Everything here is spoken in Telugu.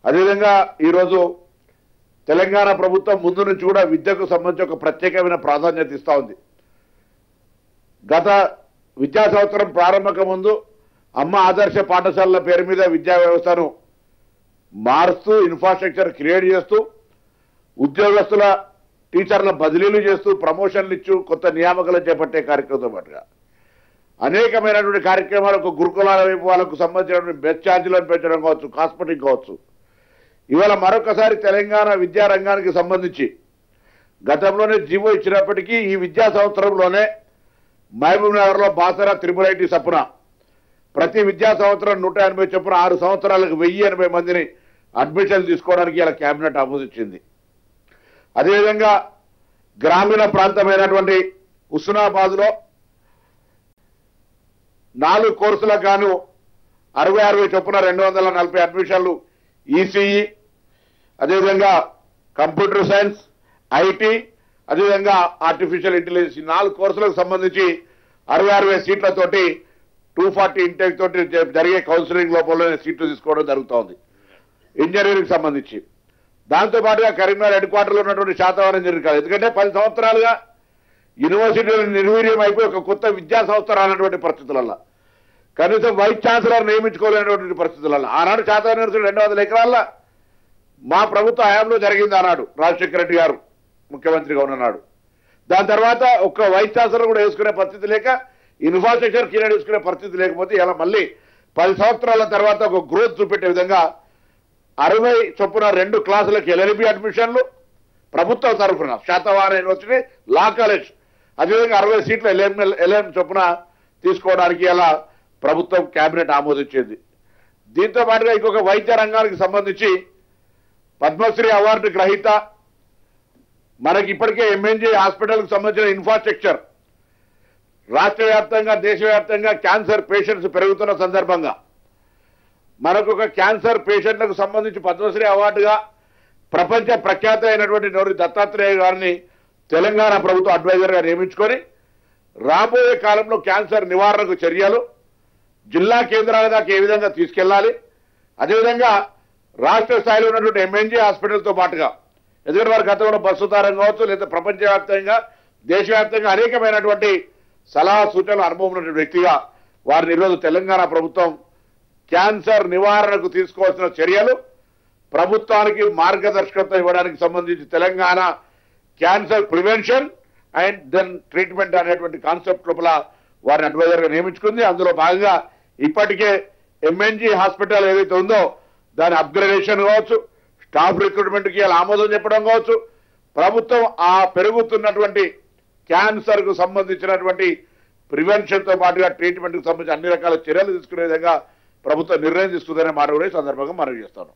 అదేవిధంగా ఈరోజు తెలంగాణ ప్రభుత్వం ముందు నుంచి కూడా విద్యకు సంబంధించి ఒక ప్రత్యేకమైన ప్రాధాన్యత ఇస్తూ ఉంది. గత విద్యా సంవత్సరం ప్రారంభక ముందు అమ్మ ఆదర్శ పాఠశాలల పేరు మీద విద్యా వ్యవస్థను మారుస్తూ ఇన్ఫ్రాస్ట్రక్చర్ క్రియేట్ చేస్తూ ఉద్యోగస్తుల టీచర్ల బదిలీలు చేస్తూ ప్రమోషన్లు ఇచ్చు కొత్త నియామకాలు చేపట్టే కార్యక్రమంతో పాటుగా అనేకమైనటువంటి కార్యక్రమాలు ఒక గురుకులాల వైపు వాళ్ళకు సంబంధించినటువంటి బెస్ ఛార్జీలను పెంచడం కావచ్చు, కాస్మెటిక్ కావచ్చు. ఇవాళ మరొకసారి తెలంగాణ విద్యా రంగానికి సంబంధించి గతంలోనే జీవో ఇచ్చినప్పటికీ ఈ విద్యా సంవత్సరంలోనే మహబూబ్ నగర్లో బాసరా త్రిపుల్ ఐటీ సపున ప్రతి విద్యా సంవత్సరం 180 చొప్పున 6 సంవత్సరాలకు 1080 మందిని అడ్మిషన్ తీసుకోవడానికి ఇలా కేబినెట్ ఆమోదించింది. అదేవిధంగా గ్రామీణ ప్రాంతమైనటువంటి హుస్నాబాద్లో 4 కోర్సులకు గాను 60 చొప్పున 240 అడ్మిషన్లు ఈసీఈ, అదేవిధంగా కంప్యూటర్ సైన్స్, ఐటీ, అదేవిధంగా ఆర్టిఫిషియల్ ఇంటెలిజెన్స్ 4 కోర్సులకు సంబంధించి 60 సీట్లతోటి 240 ఇంటెక్ తోటి జరిగే కౌన్సిలింగ్ లోపలనే సీట్లు తీసుకోవడం జరుగుతోంది ఇంజనీరింగ్ సంబంధించి. దాంతోపాటుగా కరీంనగర్ హెడ్ క్వార్టర్లో ఉన్నటువంటి శాతవాహన ఇంజనీరింగ్ కాదు. ఎందుకంటే 10 సంవత్సరాలుగా యూనివర్సిటీలు నిర్వీర్యం అయిపోయి ఒక కొత్త విద్యా సంస్థ రానటువంటి పరిస్థితులలో కనీసం వైస్ ఛాన్సలర్ నియమించుకోలేనటువంటి పరిస్థితులలో ఆనాడు శాతవాహన యూనివర్సిటీ 200 ఎకరాల మా ప్రభుత్వ హయాంలో జరిగింది అన్నాడు రాజశేఖర రెడ్డి గారు ముఖ్యమంత్రిగా ఉన్నాడు. దాని తర్వాత ఒక్క వైస్ ఛాన్సలర్ కూడా వేసుకునే పరిస్థితి లేక ఇన్ఫ్రాస్ట్రక్చర్ క్లియర్ చేసుకునే పరిస్థితి లేకపోతే ఇలా మళ్ళీ 10 సంవత్సరాల తర్వాత ఒక గ్రోత్ చూపెట్టే విధంగా 60 చొప్పున 2 క్లాసులకు ఎల్ఎల్బి అడ్మిషన్లు ప్రభుత్వం తరఫున శాతవాహన యూనివర్సిటీ లా కాలేజ్, అదేవిధంగా 60 సీట్ల ఎల్ఎం చొప్పున తీసుకోవడానికి ఇలా ప్రభుత్వం కేబినెట్ ఆమోదించింది. దీంతో పాటుగా ఇంకొక వైద్య రంగానికి సంబంధించి పద్మశ్రీ అవార్డు గ్రహీత మనకి ఇప్పటికే ఎంఎన్జీ హాస్పిటల్కి సంబంధించిన ఇన్ఫ్రాస్ట్రక్చర్ రాష్ట్ర వ్యాప్తంగా దేశవ్యాప్తంగా క్యాన్సర్ పేషెంట్స్ పెరుగుతున్న సందర్భంగా మనకు ఒక క్యాన్సర్ పేషెంట్లకు సంబంధించి పద్మశ్రీ అవార్డుగా ప్రపంచ ప్రఖ్యాత అయినటువంటి నోరి దత్తాత్రేయ గారిని తెలంగాణ ప్రభుత్వం అడ్వైజర్గా నియమించుకొని రాబోయే కాలంలో క్యాన్సర్ నివారణకు చర్యలు జిల్లా కేంద్రాల దాకా ఏ విధంగా తీసుకెళ్లాలి, అదేవిధంగా రాష్ట్ర స్థాయిలో ఉన్నటువంటి ఎంఎన్జీ హాస్పిటల్తో పాటుగా ఎందుకంటే వారి గతంలో బస్సు తారం కావచ్చు లేదా ప్రపంచవ్యాప్తంగా దేశవ్యాప్తంగా అనేకమైనటువంటి సలహా సూచనలు అనుభవం ఉన్నటువంటి వ్యక్తిగా వారిని ఈరోజు తెలంగాణ ప్రభుత్వం క్యాన్సర్ నివారణకు తీసుకోవాల్సిన చర్యలు ప్రభుత్వానికి మార్గదర్శకత్వం ఇవ్వడానికి సంబంధించి Telangana cancer prevention and then treatment అనేటువంటి కాన్సెప్ట్ లోపల వారిని అడ్వైజర్గా నియమించుకుంది. అందులో భాగంగా ఇప్పటికే ఎంఎన్జీ హాస్పిటల్ ఏదైతే ఉందో దాని అప్గ్రేడేషన్ కావచ్చు, స్టాఫ్ రిక్రూట్మెంట్కి ఆమోదం చెప్పడం కావచ్చు, ప్రభుత్వం ఆ పెరుగుతున్నటువంటి క్యాన్సర్ కు సంబంధించినటువంటి ప్రివెన్షన్ తో పాటుగా ట్రీట్మెంట్ కు సంబంధించి అన్ని రకాల చర్యలు తీసుకునే విధంగా ప్రభుత్వం నిర్ణయం తీసుకుందనే మాట కూడా ఈ సందర్భంగా మనవి చేస్తాను.